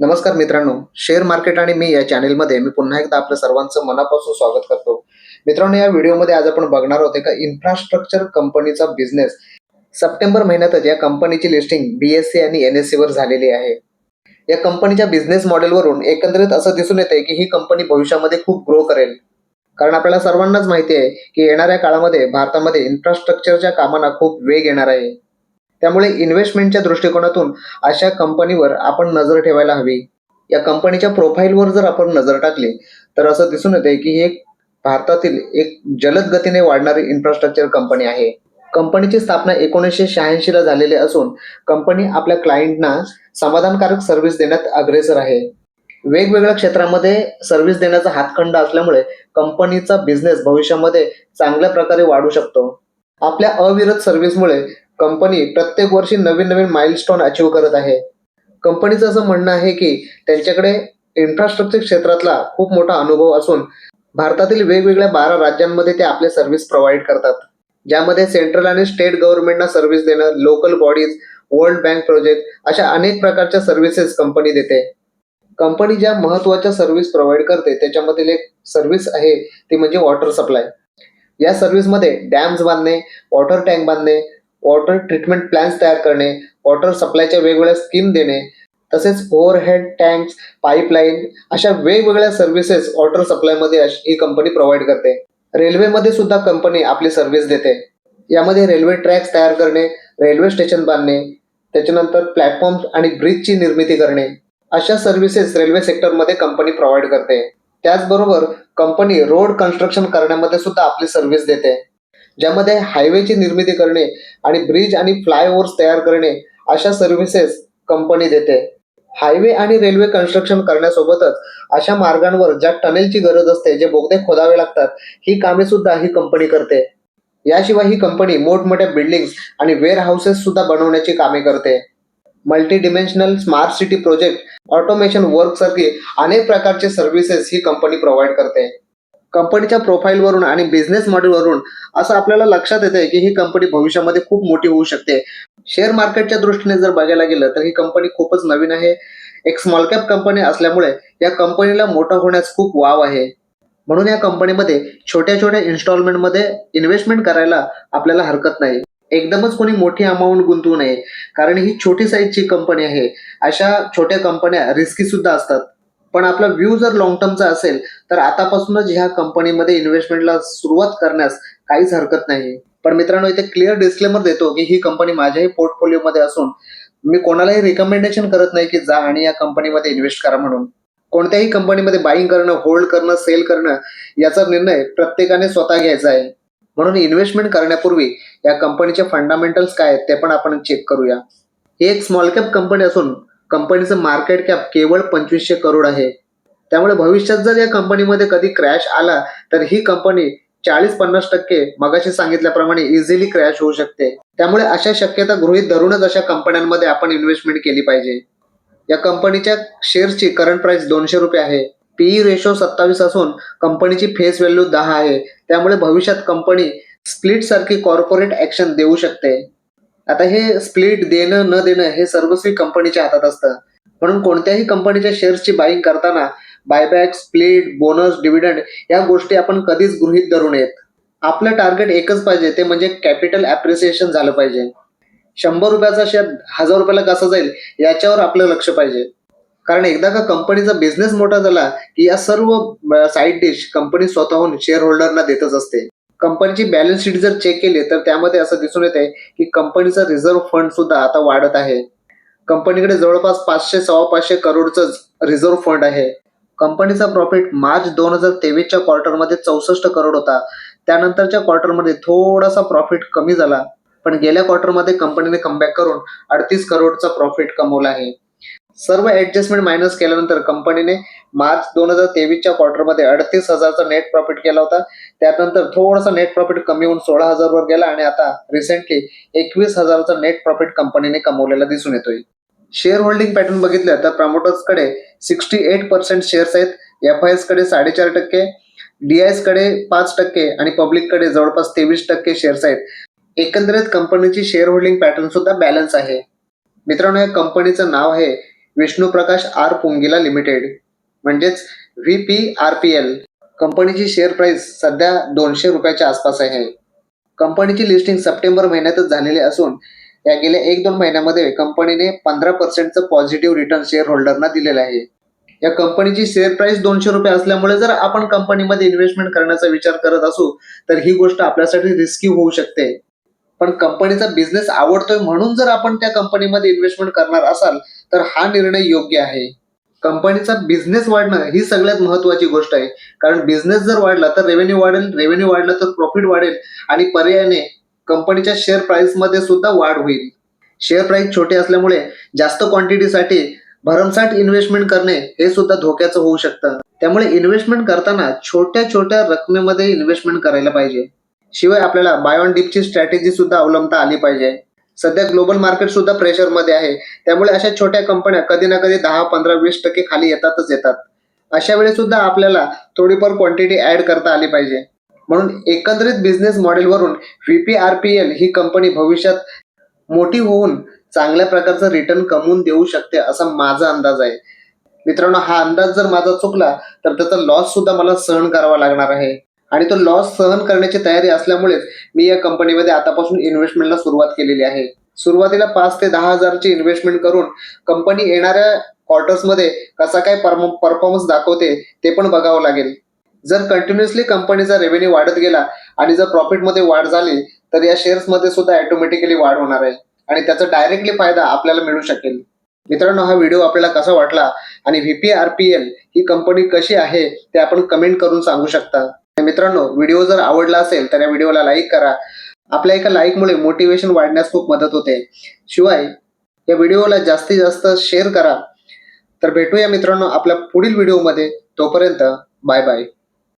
नमस्कार मित्रांनो, share market आणि मी या चॅनेलमध्ये मी पुन्हा एकदा आपल्या सर्वांचं मनापासून स्वागत करतो. मित्रांनो, या व्हिडिओमध्ये आज आपण बघणार आहोत एका इन्फ्रास्ट्रक्चर कंपनीचा बिझनेस. सप्टेंबर महिन्यातच या कंपनीची लिस्टिंग BSE आणि NSE वर झालेली आहे. या कंपनीच्या बिझनेस मॉडेलवरून एकंदरीत असं दिसून येते की ही कंपनी भविष्यामध्ये खूप ग्रो करेल. कारण आपल्याला सर्वांनाच माहिती आहे की येणाऱ्या काळामध्ये भारतामध्ये इन्फ्रास्ट्रक्चरच्या कामांना खूप वेग येणार आहे. त्यामुळे इन्व्हेस्टमेंटच्या दृष्टिकोनातून अशा कंपनीवर आपण नजर ठेवायला हवी. या कंपनीच्या प्रोफाईलवर जर आपण नजर टाकली तर असं दिसून येते की ही भारतातील एक जलद गतीने वाढणारी इन्फ्रास्ट्रक्चर कंपनी आहे. कंपनीची स्थापना 1986 ला झालेली असून कंपनी आपल्या क्लायंटना समाधानकारक सर्व्हिस देण्यात अग्रेसर आहे. वेगवेगळ्या क्षेत्रामध्ये सर्व्हिस देण्याचा हातखंडा असल्यामुळे कंपनीचा बिझनेस भविष्यामध्ये चांगल्या प्रकारे वाढू शकतो. आपल्या अविरत सर्व्हिसमुळे कंपनी प्रत्येक वर्षी नवीन माइलस्टोन अचीव्ह करत आहे. कंपनीचं असं म्हणणं आहे की त्यांच्याकडे इन्फ्रास्ट्रक्चर क्षेत्रातला खूप मोठा अनुभव असून भारतातील वेगवेगळ्या 12 राज्यांमध्ये ते आपले सर्व्हिस प्रोव्हाइड करतात. ज्यामध्ये सेंट्रल आणि स्टेट गव्हर्नमेंटना सर्व्हिस देणं, local bodies, world bank project अशा अनेक प्रकारच्या सर्व्हिसेस कंपनी देते. कंपनी ज्या महत्त्वाच्या सर्व्हिस प्रोव्हाइड करते त्याच्यामधील एक सर्व्हिस आहे ती म्हणजे वॉटर सप्लाय. या सर्व्हिसमध्ये डॅम्स बांधणे, वॉटर टँक बांधणे, वॉटर ट्रीटमेंट प्लॅन्स तयार करणे, वॉटर सप्लायच्या वेगवेगळ्या स्कीम देणे, तसेच ओव्हरहेड टँक्स, पाईपलाईन अशा वेगवेगळ्या सर्व्हिसेस वॉटर सप्लायमध्ये ही कंपनी प्रोव्हाइड करते. रेल्वेमध्ये सुद्धा कंपनी आपली सर्व्हिस देते. यामध्ये रेल्वे ट्रॅक्स तयार करणे, रेल्वे स्टेशन बांधणे, त्याच्यानंतर प्लॅटफॉर्म्स आणि ब्रिजची निर्मिती करणे अशा सर्व्हिसेस रेल्वे सेक्टरमध्ये कंपनी प्रोव्हाइड करते. त्याचबरोबर कंपनी रोड कन्स्ट्रक्शन करण्यामध्ये सुद्धा आपली सर्व्हिस देते. ज्यामध्ये हायवेची निर्मिती करणे आणि ब्रिज आणि फ्लायओव्हर्स तयार करणे अशा सर्व्हिसेस कंपनी देते. हायवे आणि रेल्वे कन्स्ट्रक्शन करण्यासोबतच अशा मार्गांवर ज्या टनेलची गरज असते, जे बोगदे खोदावे लागतात, ही कामे सुद्धा ही कंपनी करते. याशिवाय ही कंपनी मोठमोठ्या बिल्डिंग्स आणि वेअर हाऊसेस सुद्धा बनवण्याची कामे करते. Multi dimensional smart city project, automation work सारखी अनेक प्रकारचे सर्व्हिसेस ही कंपनी प्रोव्हाइड करते. कंपनीच्या प्रोफाईलवरून आणि बिझनेस मॉडेलवरून असं आपल्याला लक्षात येते की ही कंपनी भविष्यामध्ये खूप मोठी होऊ शकते. शेअर मार्केटच्या दृष्टीने जर बघायला गेलं तर ही कंपनी खूपच नवीन आहे. एक स्मॉल कॅप कंपनी असल्यामुळे या कंपनीला मोठं होण्यास खूप वाव आहे. म्हणून या कंपनीमध्ये छोट्या छोट्या इन्स्टॉलमेंटमध्ये इन्व्हेस्टमेंट करायला आपल्याला हरकत नाही. एकदमच कोणी मोठी अमाऊंट गुंतवू नये, कारण ही छोटी साईजची कंपनी आहे. अशा छोट्या कंपन्या रिस्की सुद्धा असतात. पण आपला व्ह्यू जर लॉंग टर्मचा असेल तर आतापासूनच ह्या कंपनीमध्ये इन्व्हेस्टमेंटला सुरुवात करण्यास काहीच हरकत नाही. पण मित्रांनो, इथे क्लिअर डिस्क्लेमर देतो की ही कंपनी माझ्याही पोर्टफोलिओमध्ये असून मी कोणालाही रिकमेंडेशन करत नाही की जा आणि या कंपनीमध्ये इन्व्हेस्ट करा म्हणून. कोणत्याही कंपनीमध्ये बाईंग करणं, होल्ड करणं, सेल करणं याचा निर्णय प्रत्येकाने स्वतः घ्यायचा आहे. म्हणून इन्व्हेस्टमेंट करण्यापूर्वी या कंपनीचे फंडामेंटल्स काय आहेत ते पण आपण चेक करूया. ही एक स्मॉल कॅप कंपनी असून कंपनीचं मार्केट कॅप केवळ 2500 करोड आहे. त्यामुळे भविष्यात जर या कंपनीमध्ये कधी क्रॅश आला तर ही कंपनी 40-50% मगाशी सांगितल्याप्रमाणे इझिली क्रॅश होऊ शकते. त्यामुळे अशा शक्यता गृहीत धरूनच अशा कंपन्यांमध्ये आपण इन्व्हेस्टमेंट केली पाहिजे. या कंपनीच्या शेअर्सची करंट प्राइस ₹200 आहे. पीई रेशो 27 असून कंपनीची फेस व्हॅल्यू 10 आहे. त्यामुळे भविष्यात कंपनी स्प्लिट सारखी कॉर्पोरेट ऍक्शन देऊ शकते. आता हे स्प्लिट देणं न देणं हे सर्वस्वी कंपनीच्या हातात असतं. म्हणून कोणत्याही कंपनीच्या शेअर्सची बाईंग करताना बायबॅक, स्प्लिट, बोनस, डिव्हिडंड या गोष्टी आपण कधीच गृहीत धरू नयेत. आपलं टार्गेट एकच पाहिजे, ते म्हणजे कॅपिटल ॲप्रिसिएशन झालं पाहिजे. ₹100 शेअर ₹1000 कसा जाईल याच्यावर आपलं लक्ष पाहिजे. कारण एकदा का कंपनीचा बिझनेस मोठा झाला की या सर्व साईड डिश कंपनी स्वतःहून शेअर होल्डरना देतच असते. कंपनीची बॅलन्स शीट जर चेक केली तर त्यामध्ये असं दिसून येते की कंपनीचा रिझर्व्ह फंड सुद्धा आता वाढत आहे. कंपनीकडे जवळपास 500-525 करोडचं रिझर्व्ह फंड आहे. कंपनीचा प्रॉफिट मार्च 2023च्या क्वार्टरमध्ये 64 करोड होता. त्यानंतरच्या क्वार्टरमध्ये थोडासा प्रॉफिट कमी झाला, पण गेल्या क्वार्टरमध्ये कंपनीने कमबॅक करून 38 करोडचा प्रॉफिट कमवला आहे. सर्व ऍडजस्टमेंट मायनस केल्यानंतर कंपनीने मार्च 2023च्या क्वार्टरमध्ये 38,000चा नेट प्रॉफिट केला होता. त्यानंतर थोडासा नेट प्रॉफिट कमी होऊन 16,000 वर गेला आणि आता रिसेंटली 21,000चा नेट प्रॉफिट कंपनीने कमवलेला दिसून येतोय. शेअर होल्डिंग पॅटर्न बघितलं तर प्रमोटर्सकडे 68% शेअर्स आहेत, एफआयएस कडे 4.5%, डीआयएस कडे 5% आणि पब्लिककडे जवळपास 23% शेअर्स आहेत. एकंदरीत कंपनीची शेअर होल्डिंग पॅटर्न सुद्धा बॅलन्स आहे. मित्रांनो, या कंपनीचं नाव आहे विष्णू प्रकाश आर पुंगिला लिमिटेड म्हणजेच VPRPL. कंपनीची शेअर प्राइस सध्या 200 रुपयाच्या आसपास आहे. कंपनीची लिस्टिंग सप्टेंबर महिन्यातच झालेली असून या गेल्या 1-2 महिन्यामध्ये कंपनीने 15% पॉझिटिव्ह रिटर्न शेअर होल्डरना दिलेला आहे. या कंपनीची शेअर प्राइस 200 रुपये असल्यामुळे जर आपण कंपनीमध्ये इन्व्हेस्टमेंट करण्याचा विचार करत असू तर ही गोष्ट आपल्यासाठी रिस्की होऊ शकते. पण कंपनीचा बिझनेस आवडतोय म्हणून जर आपण त्या कंपनीमध्ये इन्व्हेस्टमेंट करणार असाल तर हा निर्णय योग्य आहे. कंपनीचा बिझनेस वाढणं ही सगळ्यात महत्त्वाची गोष्ट आहे. कारण बिझनेस जर वाढला तर रेव्हेन्यू वाढेल, रेव्हेन्यू वाढला तर प्रॉफिट वाढेल आणि पर्यायाने कंपनीच्या शेअर प्राइसमध्ये सुद्धा वाढ होईल. शेअर प्राइस छोटे असल्यामुळे जास्त क्वांटिटीसाठी भरमसाठ इन्व्हेस्टमेंट करणे हे सुद्धा धोक्याचं होऊ शकतं. त्यामुळे इन्व्हेस्टमेंट करताना छोट्या छोट्या रकमेमध्ये इन्व्हेस्टमेंट करायला पाहिजे. शिवाय आपल्याला बाय ऑन डिपची स्ट्रॅटेजी सुद्धा अवलंबता आली पाहिजे. सध्या ग्लोबल मार्केट सुद्धा प्रेशरमध्ये आहे. त्यामुळे अशा छोट्या कंपन्या कधी ना कधी 10, 15, 20% खाली येतात. अशा वेळी सुद्धा आपल्याला थोडीफार क्वांटिटी ऍड करता आली पाहिजे. म्हणून एकंदरीत बिझनेस मॉडेलवरून VPRPL ही कंपनी भविष्यात मोठी होऊन चांगल्या प्रकारचं रिटर्न कमवून देऊ शकते असा माझा अंदाज आहे. मित्रांनो, हा अंदाज जर माझा चुकला तर त्याचा लॉस सुद्धा मला सहन करावा लागणार आहे आणि तो लॉस सहन करण्याची तयारी असल्यामुळेच मी या कंपनीमध्ये आतापासून इन्व्हेस्टमेंटला सुरुवात केलेली आहे. सुरुवातीला 5 ते 10 हजारची इन्व्हेस्टमेंट करून कंपनी येणाऱ्या क्वार्टर्समध्ये कसा काय परफॉर्मन्स दाखवते ते पण बघावं लागेल. जर कंटिन्युअसली कंपनीचा रेव्हेन्यू वाढत गेला आणि जर प्रॉफिटमध्ये वाढ झाली तर या शेअर्समध्ये सुद्धा ऑटोमॅटिकली वाढ होणार आहे आणि त्याचा डायरेक्टली फायदा आपल्याला मिळू शकेल. मित्रांनो, हा व्हिडिओ आपल्याला कसा वाटला आणि VPRPL ही कंपनी कशी आहे ते आपण कमेंट करून सांगू शकता. मित्रांनो, व्हिडिओ जर आवडला असेल तर या व्हिडिओला लाईक करा. आपल्या एका लाईकमुळे मोटिवेशन वाढण्यास खूप मदत होते. शिवाय या व्हिडिओला जास्तीत जास्त शेअर करा. तर भेटूया मित्रांनो आपल्या पुढील व्हिडिओमध्ये. तोपर्यंत बाय बाय.